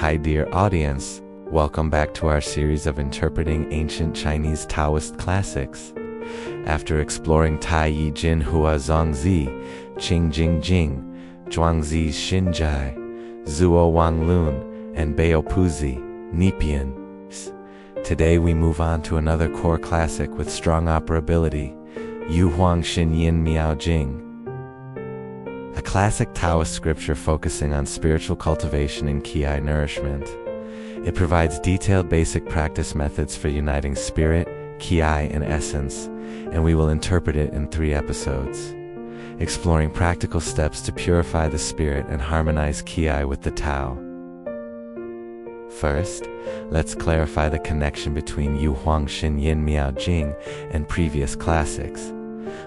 Hi dear audience, welcome back to our series of interpreting ancient Chinese Taoist classics. After exploring Tai Yi Jin Hua Zongzi, Qing Jing Jing, Zhuangzi's Xinjai, Zuo Wang Lun, and Bao Puzi, Nipian. Today we move on to another core classic with strong operability, Huang Miao Jing. A classic Taoist scripture focusing on spiritual cultivation and Qi nourishment. It provides detailed basic practice methods for uniting spirit, Qi, and essence, and we will interpret it in 3 episodes, exploring practical steps to purify the spirit and harmonize Qi with the Tao. First, let's clarify the connection between Huang Miao Jing and previous classics.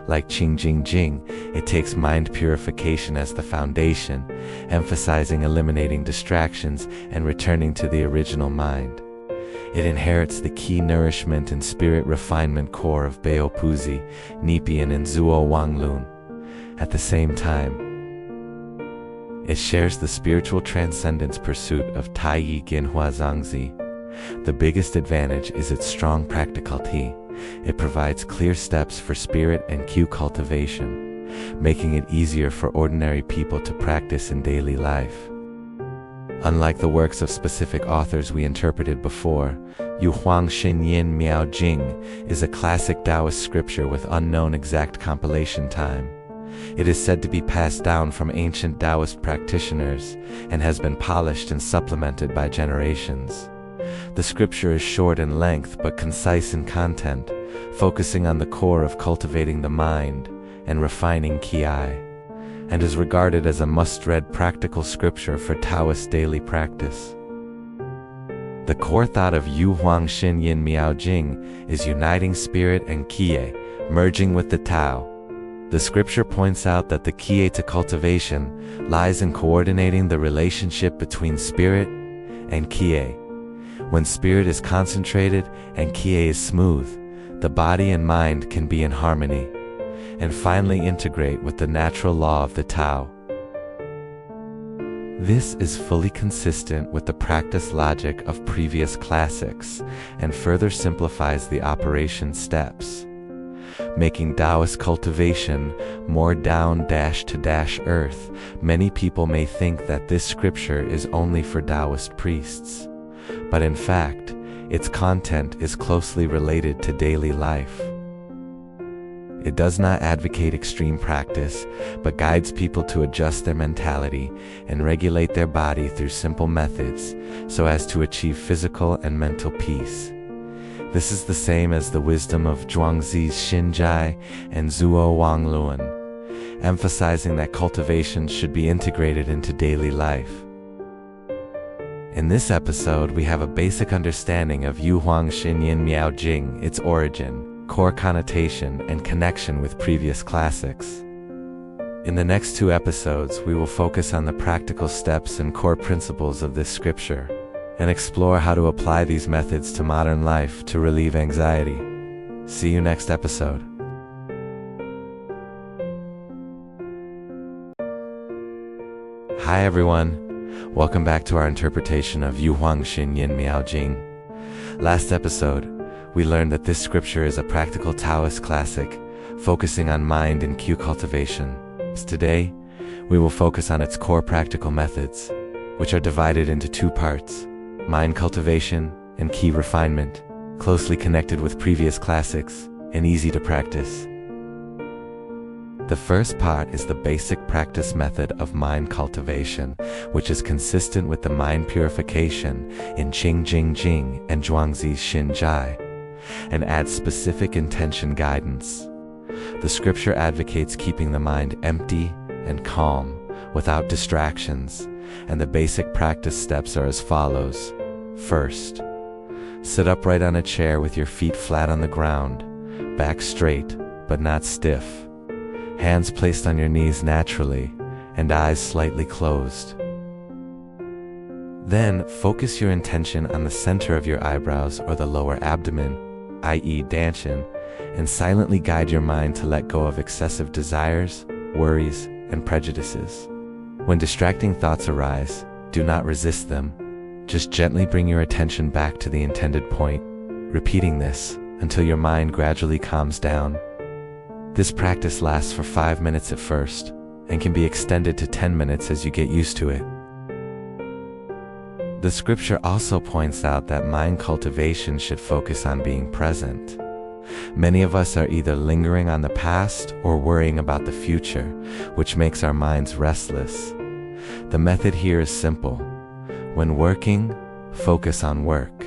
Like Qing Jing Jing, it takes mind purification as the foundation, emphasizing eliminating distractions and returning to the original mind. It inherits the key nourishment and spirit refinement core of Bao Puzi, Nipian, and Zuo Wang Lun. At the same time, it shares the spiritual transcendence pursuit of Tai Yi Jin Hua Zongzi. The biggest advantage is its strong practicality. It provides clear steps for spirit and Q cultivation, making it easier for ordinary people to practice in daily life. Unlike the works of specific authors we interpreted before, Huang Miao Jing is a classic Taoist scripture with unknown exact compilation time. It is said to be passed down from ancient Taoist practitioners and has been polished and supplemented by generations. The scripture is short in length but concise in content, focusing on the core of cultivating the mind and refining Qi, and is regarded as a must-read practical scripture for Taoist daily practice. The core thought of Huang Miao Jing is uniting spirit and Qi, merging with the Tao. The scripture points out that the key to cultivation lies in coordinating the relationship between spirit and Qi. When spirit is concentrated and Qi is smooth, the body and mind can be in harmony, and finally integrate with the natural law of the Tao. This is fully consistent with the practice logic of previous classics and further simplifies the operation steps, making Taoist cultivation more down-to-earth. Many people may think that this scripture is only for Taoist priests, but in fact, its content is closely related to daily life. It does not advocate extreme practice, but guides people to adjust their mentality and regulate their body through simple methods so as to achieve physical and mental peace. This is the same as the wisdom of Zhuangzi's Xinjai and Zuo Wang Lun, emphasizing that cultivation should be integrated into daily life. In this episode, we have a basic understanding of Huang Miao Jing, its origin, core connotation, and connection with previous classics. In the next 2 episodes, we will focus on the practical steps and core principles of this scripture, and explore how to apply these methods to modern life to relieve anxiety. See you next episode. Hi everyone. Welcome back to our interpretation of Huang Miao Jing. Last episode, we learned that this scripture is a practical Taoist classic, focusing on mind and Q cultivation. Today, we will focus on its core practical methods, which are divided into 2 parts, mind cultivation and Qi refinement, closely connected with previous classics and easy to practice. The first part is the basic practice method of mind cultivation, which is consistent with the mind purification in Qing Jing Jing and Zhuangzi's Xinjai, and adds specific intention guidance. The scripture advocates keeping the mind empty and calm, without distractions, and the basic practice steps are as follows. First, sit upright on a chair with your feet flat on the ground, back straight but not stiff, hands placed on your knees naturally, and eyes slightly closed. Then, focus your intention on the center of your eyebrows or the lower abdomen, i.e. Danshan, and silently guide your mind to let go of excessive desires, worries, and prejudices. When distracting thoughts arise, do not resist them. Just gently bring your attention back to the intended point, repeating this until your mind gradually calms down. This practice lasts for 5 minutes at first and can be extended to 10 minutes as you get used to it. The scripture also points out that mind cultivation should focus on being present. Many of us are either lingering on the past or worrying about the future, which makes our minds restless. The method here is simple. When working, focus on work.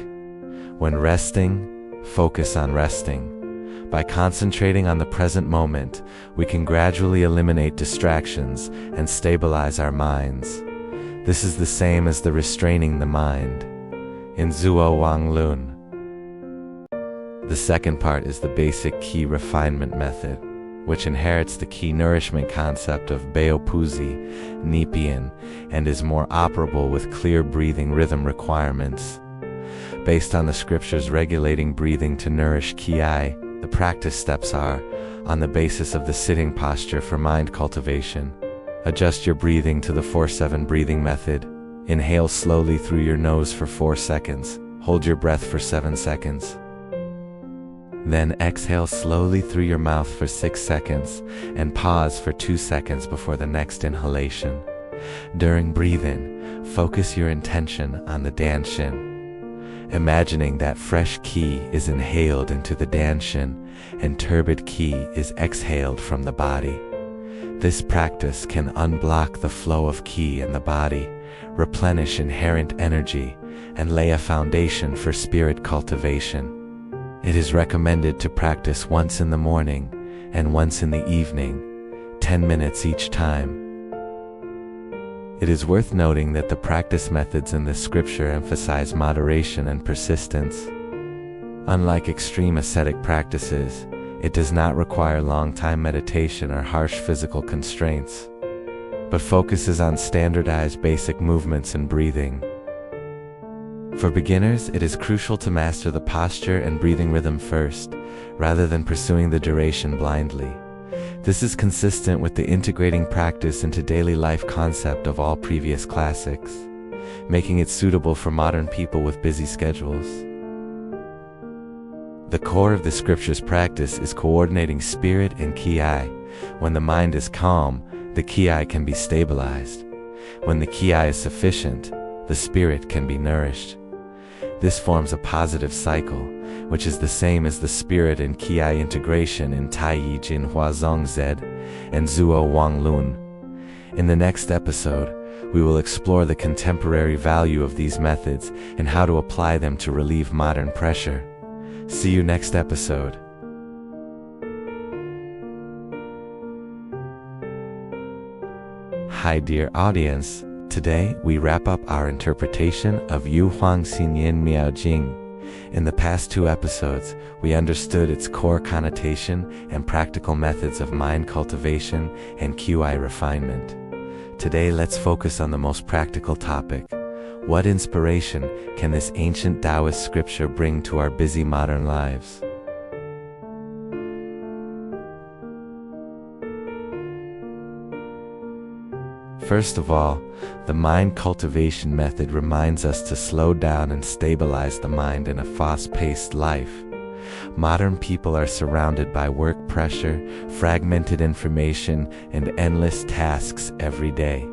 When resting, focus on resting. By concentrating on the present moment, we can gradually eliminate distractions and stabilize our minds. This is the same as the restraining the mind in Zuo Wang Lun. The second part is the basic qi refinement method, which inherits the qi nourishment concept of Baopuzi, Nepean, and is more operable with clear breathing rhythm requirements. Based on the scriptures regulating breathing to nourish qi, the practice steps are, on the basis of the sitting posture for mind cultivation. Adjust your breathing to the 4-7 breathing method. Inhale slowly through your nose for 4 seconds. Hold your breath for 7 seconds. Then exhale slowly through your mouth for 6 seconds and pause for 2 seconds before the next inhalation. During breathing, focus your intention on the danshin, imagining that fresh qi is inhaled into the danshin and turbid qi is exhaled from the body. This practice can unblock the flow of qi in the body, replenish inherent energy, and lay a foundation for spirit cultivation. It is recommended to practice once in the morning and once in the evening, 10 minutes each time. It is worth noting that the practice methods in this scripture emphasize moderation and persistence. Unlike extreme ascetic practices, it does not require long-time meditation or harsh physical constraints, but focuses on standardized basic movements and breathing. For beginners, it is crucial to master the posture and breathing rhythm first, rather than pursuing the duration blindly. This is consistent with the integrating practice into daily life concept of all previous classics, making it suitable for modern people with busy schedules. The core of the scripture's practice is coordinating spirit and qi. When the mind is calm, the qi can be stabilized. When the qi is sufficient, the spirit can be nourished. This forms a positive cycle, which is the same as the spirit and qi integration in Taiyi Jin Hua Zong Zed and Zuo Wang Lun. In the next episode, we will explore the contemporary value of these methods and how to apply them to relieve modern pressure. See you next episode. Hi dear audience, today we wrap up our interpretation of Huang Miao Jing. In the past 2 episodes, we understood its core connotation and practical methods of mind cultivation and qi refinement. Today let's focus on the most practical topic. What inspiration can this ancient Taoist scripture bring to our busy modern lives? First of all, the mind cultivation method reminds us to slow down and stabilize the mind in a fast-paced life. Modern people are surrounded by work pressure, fragmented information, and endless tasks every day,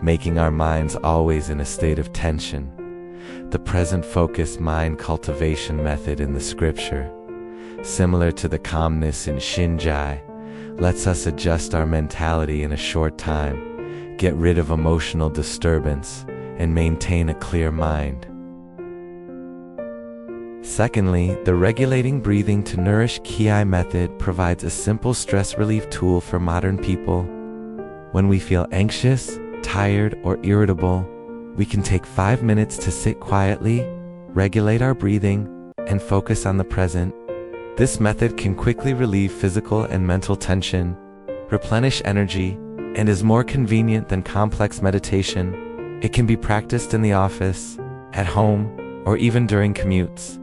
making our minds always in a state of tension. The present-focused mind cultivation method in the scripture, similar to the calmness in Shinjai, lets us adjust our mentality in a short time, get rid of emotional disturbance, and maintain a clear mind. Secondly, the regulating breathing to nourish qi method provides a simple stress relief tool for modern people. When we feel anxious, tired, or irritable, we can take 5 minutes to sit quietly, regulate our breathing, and focus on the present. This method can quickly relieve physical and mental tension, replenish energy, and is more convenient than complex meditation. It can be practiced in the office, at home, or even during commutes.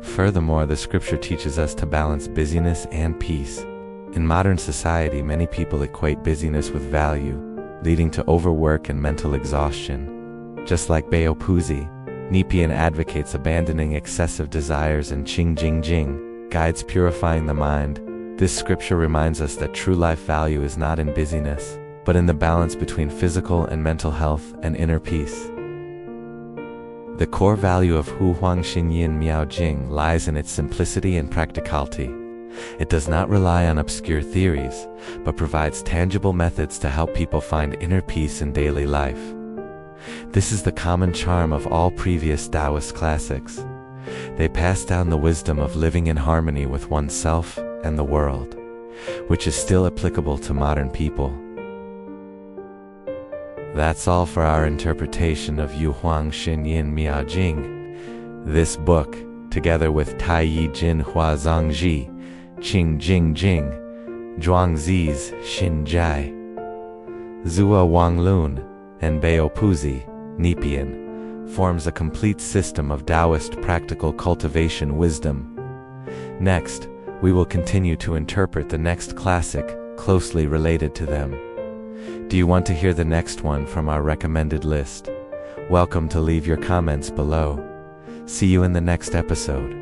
Furthermore, the scripture teaches us to balance busyness and peace. In modern society, many people equate busyness with value, leading to overwork and mental exhaustion. Just like Baopuzi, Nepean advocates abandoning excessive desires, and Jing guides purifying the mind. This scripture reminds us that true life value is not in busyness, but in the balance between physical and mental health and inner peace. The core value of Huang Miao Jing lies in its simplicity and practicality. It does not rely on obscure theories, but provides tangible methods to help people find inner peace in daily life. This is the common charm of all previous Taoist classics. They pass down the wisdom of living in harmony with oneself and the world, which is still applicable to modern people. That's all for our interpretation of Huang Miao Jing. This book, together with Tai Yi Jin Hua Zhang Ji, Jing, Zhuang Zi's Xin Jai, Zhua Wang Lun, and Baopuzi, Nepean, forms a complete system of Taoist practical cultivation wisdom. Next, we will continue to interpret the next classic closely related to them. Do you want to hear the next one from our recommended list? Welcome to leave your comments below. See you in the next episode.